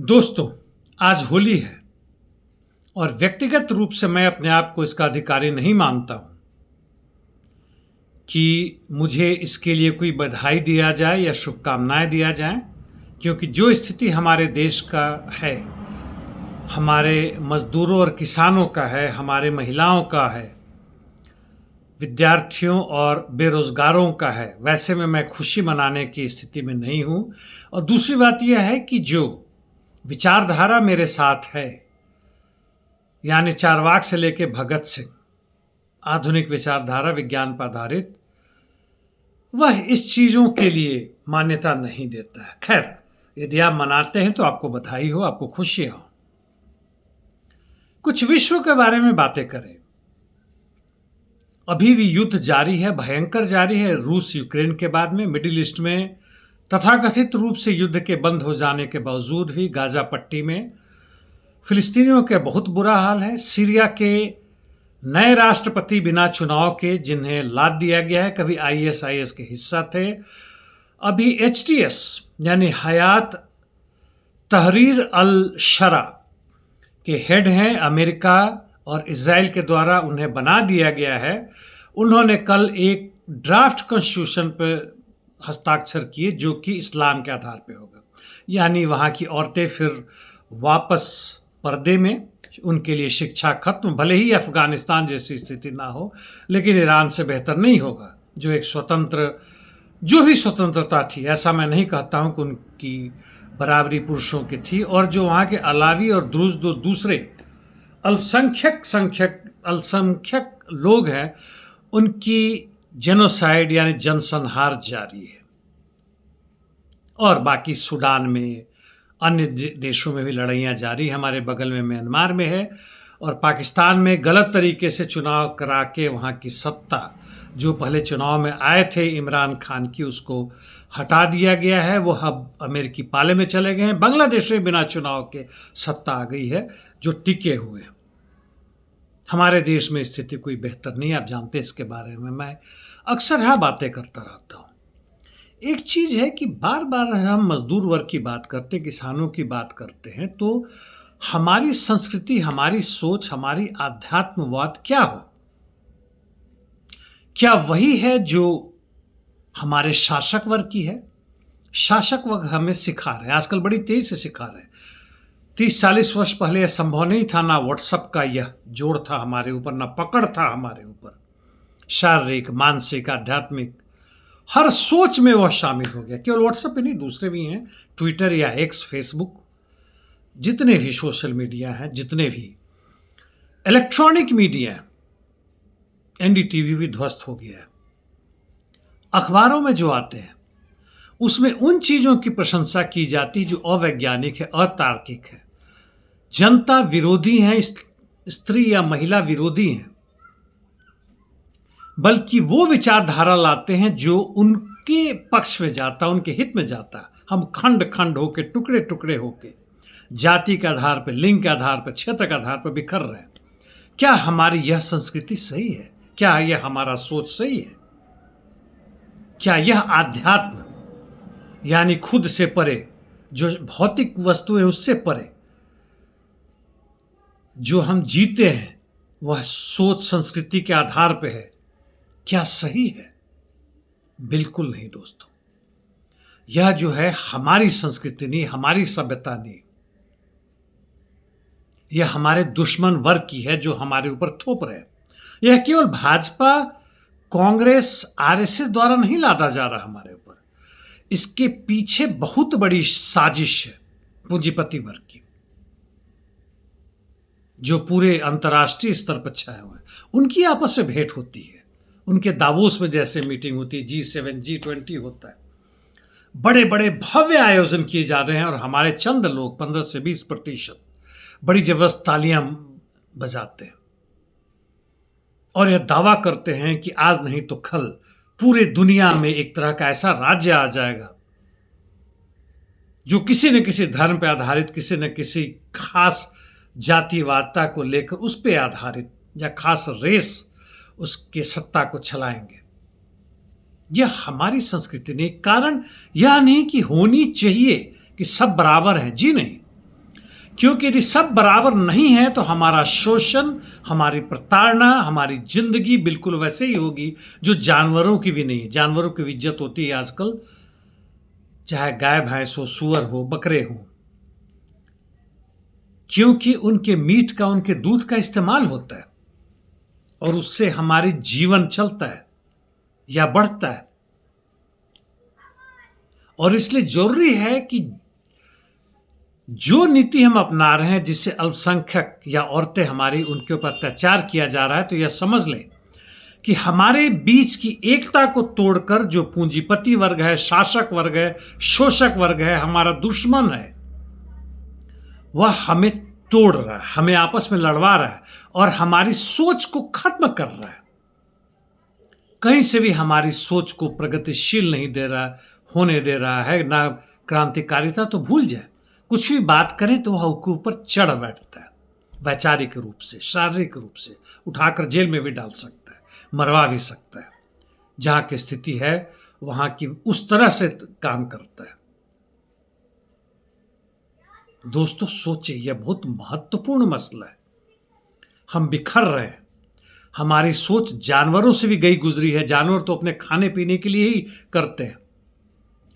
दोस्तों, आज होली है और व्यक्तिगत रूप से मैं अपने आप को इसका अधिकारी नहीं मानता हूं कि मुझे इसके लिए कोई बधाई दिया जाए या शुभकामनाएं दिया जाएं, क्योंकि जो स्थिति हमारे देश का है, हमारे मजदूरों और किसानों का है, हमारे महिलाओं का है, विद्यार्थियों और बेरोजगारों का है, वैसे में मैं खुशी मनाने की स्थिति में नहीं हूं। और दूसरी बात यह है कि जो विचारधारा मेरे साथ है, यानी चारवाक से लेकर भगत सिंह, आधुनिक विचारधारा विज्ञान पर आधारित, वह इस चीजों के लिए मान्यता नहीं देता है। खैर, यदि आप मनाते हैं तो आपको बधाई हो, आपको खुशियां हो। कुछ विश्व के बारे में बातें करें। अभी भी युद्ध जारी है, भयंकर जारी है। रूस यूक्रेन के बाद में मिडिल ईस्ट में तथाकथित रूप से युद्ध के बंद हो जाने के बावजूद भी गाजा पट्टी में फिलिस्तीनियों के बहुत बुरा हाल है। सीरिया के नए राष्ट्रपति बिना चुनाव के, जिन्हें लाद दिया गया है, कभी आईएसआईएस के हिस्सा थे, अभी एचटीएस यानी हयात तहरीर अल शरा के हेड हैं। अमेरिका और इजराइल के द्वारा उन्हें बना दिया गया है। उन्होंने कल एक ड्राफ्ट कॉन्स्टिट्यूशन पर हस्ताक्षर किए जो कि इस्लाम के आधार पे होगा, यानी वहाँ की औरतें फिर वापस पर्दे में, उनके लिए शिक्षा खत्म। भले ही अफगानिस्तान जैसी स्थिति ना हो, लेकिन ईरान से बेहतर नहीं होगा, जो एक स्वतंत्र, जो भी स्वतंत्रता थी, ऐसा मैं नहीं कहता हूँ कि उनकी बराबरी पुरुषों की थी। और जो वहाँ के अलावी और द्रुज, दो दूसरे अल्पसंख्यक लोग हैं, उनकी जेनोसाइड यानी जनसंहार जारी है। और बाकी सूडान में, अन्य देशों में भी लड़ाइयाँ जारी। हमारे बगल में म्यांमार में है, और पाकिस्तान में गलत तरीके से चुनाव करा के वहाँ की सत्ता, जो पहले चुनाव में आए थे इमरान खान की, उसको हटा दिया गया है। वो अब अमेरिकी पाले में चले गए हैं। बांग्लादेश में बिना चुनाव के सत्ता आ गई है, जो टिके हुए हैं। हमारे देश में स्थिति कोई बेहतर नहीं, आप जानते हैं इसके बारे में। मैं अक्सर यह बातें करता रहता हूँ। एक चीज़ है कि बार बार हम मजदूर वर्ग की बात करते, किसानों की बात करते हैं, तो हमारी संस्कृति, हमारी सोच, हमारी आध्यात्मवाद क्या हो? क्या वही है जो हमारे शासक वर्ग की है? शासक वर्ग हमें सिखा रहे हैं, आजकल बड़ी तेजी से सिखा रहे हैं। 30-40 वर्ष पहले यह संभव नहीं था। ना व्हाट्सएप का यह जोड़ था हमारे ऊपर, ना पकड़ था हमारे ऊपर। शारीरिक, मानसिक, आध्यात्मिक, हर सोच में वह शामिल हो गया। केवल व्हाट्सएप ही नहीं, दूसरे भी हैं, ट्विटर या एक्स, फेसबुक, जितने भी सोशल मीडिया हैं, जितने भी इलेक्ट्रॉनिक मीडिया, एनडीटीवी भी ध्वस्त हो गया है। अखबारों में जो आते हैं उसमें उन चीजों की प्रशंसा की जाती जो अवैज्ञानिक है, अतार्किक है, जनता विरोधी है, स्त्री या महिला विरोधी हैं, बल्कि वो विचारधारा लाते हैं जो उनके पक्ष में जाता, उनके हित में जाता। हम खंड खंड होके, टुकड़े टुकड़े होके, जाति के आधार पर, लिंग के आधार पर, क्षेत्र के आधार पर बिखर रहे हैं। क्या हमारी यह संस्कृति सही है? क्या यह हमारा सोच सही है? क्या यह आध्यात्म, यानी खुद से परे, जो भौतिक वस्तु है उससे परे जो हम जीते हैं, वह सोच संस्कृति के आधार पर है, क्या सही है? बिल्कुल नहीं दोस्तों। यह जो है हमारी संस्कृति नहीं, हमारी सभ्यता नहीं, यह हमारे दुश्मन वर्ग की है जो हमारे ऊपर थोप रहे हैं। यह केवल भाजपा, कांग्रेस, आरएसएस द्वारा नहीं लादा जा रहा हमारे ऊपर। इसके पीछे बहुत बड़ी साजिश है पूंजीपति वर्ग की, जो पूरे अंतर्राष्ट्रीय स्तर पर छाए हुए हैं। उनकी आपस में भेंट होती है, उनके दावोस में जैसे मीटिंग होती है, G7, G20 होता है, बड़े बड़े भव्य आयोजन किए जा रहे हैं, और हमारे चंद लोग 15 से 20% बड़ी जबरदस्त तालियां बजाते हैं और यह दावा करते हैं कि आज नहीं तो कल पूरे दुनिया में एक तरह का ऐसा राज्य आ जाएगा जो किसी न किसी धर्म पर आधारित, किसी न किसी खास जातिवादता को लेकर उस पर आधारित, या खास रेस, उसके सत्ता को चलाएंगे। यह हमारी संस्कृति नहीं। कारण यह नहीं कि होनी चाहिए कि सब बराबर हैं, जी नहीं। क्योंकि यदि सब बराबर नहीं है तो हमारा शोषण, हमारी प्रताड़ना, हमारी जिंदगी बिल्कुल वैसे ही होगी जो जानवरों की भी नहीं है। जानवरों की भी इज्जत होती है आजकल, चाहे गाय भैंस हो, सुअर हो, बकरे हो, क्योंकि उनके मीट का, उनके दूध का इस्तेमाल होता है और उससे हमारी जीवन चलता है या बढ़ता है। और इसलिए जरूरी है कि जो नीति हम अपना रहे हैं, जिससे अल्पसंख्यक या औरतें हमारी, उनके ऊपर अत्याचार किया जा रहा है, तो यह समझ लें कि हमारे बीच की एकता को तोड़कर जो पूंजीपति वर्ग है, शासक वर्ग है, शोषक वर्ग है, हमारा दुश्मन है, वह हमें तोड़ रहा है, हमें आपस में लड़वा रहा है और हमारी सोच को खत्म कर रहा है। कहीं से भी हमारी सोच को प्रगतिशील नहीं दे रहा, होने दे रहा है, ना क्रांतिकारिता तो भूल जाए। कुछ भी बात करें तो वह उसके ऊपर चढ़ बैठता है, वैचारिक रूप से, शारीरिक रूप से, उठाकर जेल में भी डाल सकता है, मरवा भी सकता है। जहां की स्थिति है वहां की उस तरह से काम करता है। दोस्तों सोचिए, यह बहुत महत्वपूर्ण मसला है। हम बिखर रहे हैं, हमारी सोच जानवरों से भी गई गुजरी है। जानवर तो अपने खाने पीने के लिए ही करते हैं,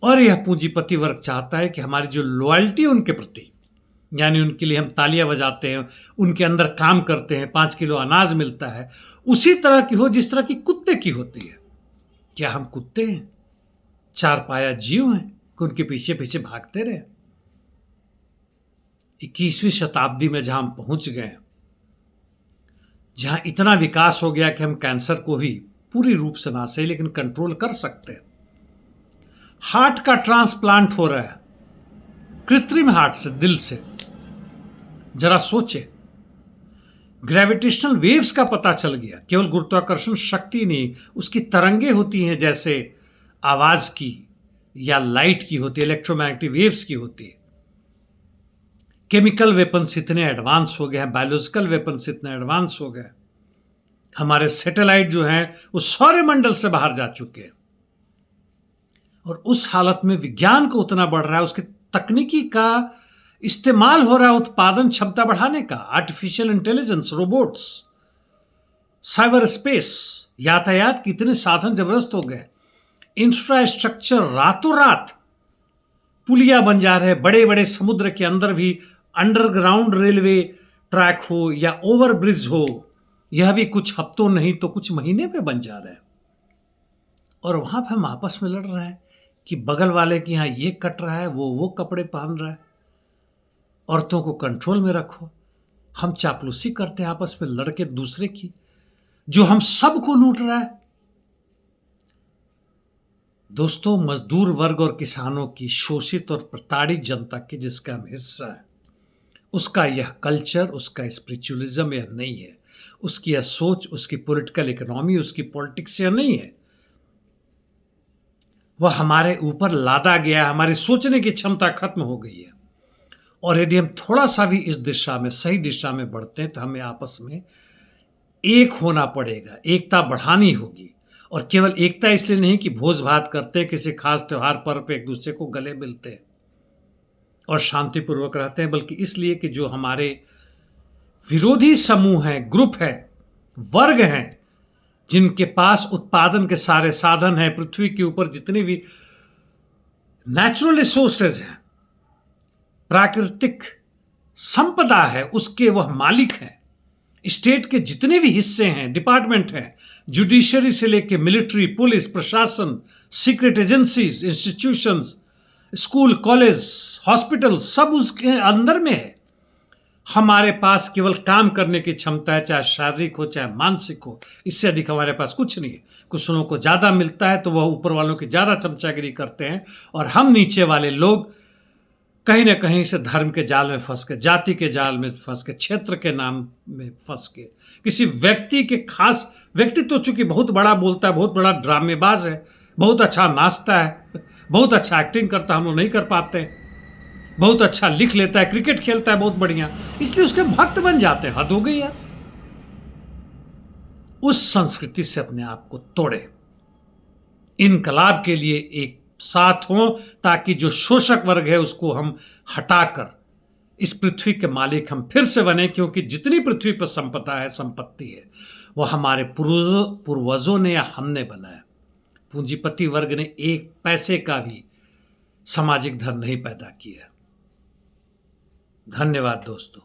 और यह पूंजीपति वर्ग चाहता है कि हमारी जो लॉयल्टी उनके प्रति, यानी उनके लिए हम तालियां बजाते हैं, उनके अंदर काम करते हैं, 5 किलो अनाज मिलता है, उसी तरह की हो जिस तरह की कुत्ते की होती है। क्या हम कुत्ते हैं, 4 पाया जीव हैं कि उनके पीछे पीछे भागते रहे? 21वीं शताब्दी में जहां हम पहुंच गए, जहां इतना विकास हो गया कि हम कैंसर को भी पूरी रूप से ना सही लेकिन कंट्रोल कर सकते हैं। हार्ट का ट्रांसप्लांट हो रहा है, कृत्रिम हार्ट से, दिल से। जरा सोचे, ग्रेविटेशनल वेव्स का पता चल गया। केवल गुरुत्वाकर्षण शक्ति नहीं, उसकी तरंगे होती हैं जैसे आवाज की या लाइट की होती है, इलेक्ट्रोमैग्नेटिक वेव्स की होती है। केमिकल वेपन्स इतने एडवांस हो गए हैं, बायोलॉजिकल वेपन्स इतने एडवांस हो गए, हमारे सैटेलाइट जो हैं वो सौरमंडल से बाहर जा चुके हैं। और उस हालत में विज्ञान को उतना बढ़ रहा है, उसके तकनीकी का इस्तेमाल हो रहा है उत्पादन क्षमता बढ़ाने का, artificial intelligence, robots, cyber space, यातायात, कितने साधन जबरदस्त हो गए, इंफ्रास्ट्रक्चर रातों रात, पुलिया बन जा रहे हैं, बड़े बड़े समुद्र के अंदर भी अंडरग्राउंड रेलवे ट्रैक हो या ओवर ब्रिज हो, यह भी कुछ हफ्तों नहीं तो कुछ महीने पे बन जा रहे हैं। और वहां पर हम आपस में लड़ रहे हैं कि बगल वाले के यहाँ ये कट रहा है, वो कपड़े पहन रहा है, औरतों को कंट्रोल में रखो। हम चापलूसी करते हैं आपस में लड़के दूसरे की, जो हम सबको लूट रहा है। दोस्तों, मजदूर वर्ग और किसानों की, शोषित और प्रताड़ित जनता की जिसका हम हिस्सा है, उसका यह कल्चर, उसका स्पिरिचुअलिज्म यह नहीं है, उसकी यह सोच, उसकी पॉलिटिकल इकोनॉमी, उसकी पॉलिटिक्स यह नहीं है। वह हमारे ऊपर लादा गया, हमारी सोचने की क्षमता खत्म हो गई है। और यदि हम थोड़ा सा भी इस दिशा में, सही दिशा में बढ़ते हैं, तो हमें आपस में एक होना पड़ेगा, एकता बढ़ानी होगी। और केवल एकता इसलिए नहीं कि भोज भात करते हैं, किसी खास त्योहार पर्व पे एक दूसरे को गले मिलते हैं और शांतिपूर्वक रहते हैं, बल्कि इसलिए कि जो हमारे विरोधी समूह हैं, ग्रुप है, वर्ग हैं, जिनके पास उत्पादन के सारे साधन हैं, पृथ्वी के ऊपर जितने भी नेचुरल रिसोर्सेज हैं, प्राकृतिक संपदा है, उसके वह मालिक हैं। स्टेट के जितने भी हिस्से हैं, डिपार्टमेंट हैं, जुडिशरी से लेके मिलिट्री, पुलिस, प्रशासन, secret agencies, institutions, school, college, hospital, सब उसके अंदर में है। हमारे पास केवल काम करने की क्षमता है, चाहे शारीरिक हो चाहे मानसिक हो, इससे अधिक हमारे पास कुछ नहीं है। कुछ लोगों को ज्यादा मिलता है तो वह ऊपर वालों की ज्यादा चमचागिरी करते हैं, और हम नीचे वाले लोग कहीं ना कहीं से धर्म के जाल में फंस के, जाति के जाल में फंस के, क्षेत्र के नाम में फंस के, किसी व्यक्ति के खास व्यक्ति तो चूंकि बहुत बड़ा बोलता है, बहुत बड़ा ड्रामेबाज है, बहुत अच्छा नाचता है, बहुत अच्छा एक्टिंग करता है, हम लोग नहीं कर पाते, बहुत अच्छा लिख लेता है, क्रिकेट खेलता है बहुत बढ़िया, इसलिए उसके भक्त बन जाते हैं। हद हो गई यार। उस संस्कृति से अपने आप को तोड़े, इनकलाब के लिए एक साथ हों, ताकि जो शोषक वर्ग है उसको हम हटाकर इस पृथ्वी के मालिक हम फिर से बने, क्योंकि जितनी पृथ्वी पर संपदा है, संपत्ति है, वो हमारे पूर्वजों ने या हमने बनाया। पूंजीपति वर्ग ने एक पैसे का भी सामाजिक धन नहीं पैदा किया। धन्यवाद दोस्तों।